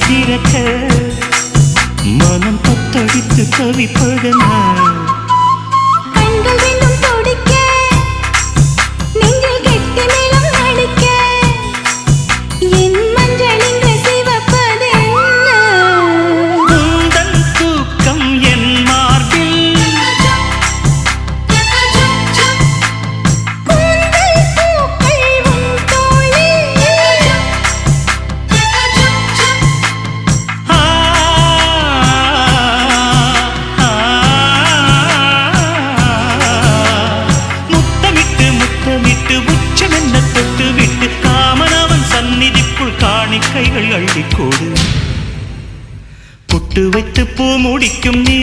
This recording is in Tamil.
திறக்க மனம் பத்தடித்து தவிப்பதனா கைகள் அள்ளிக்கோடு புட்டு வைத்து பூ முடிக்கும் நீ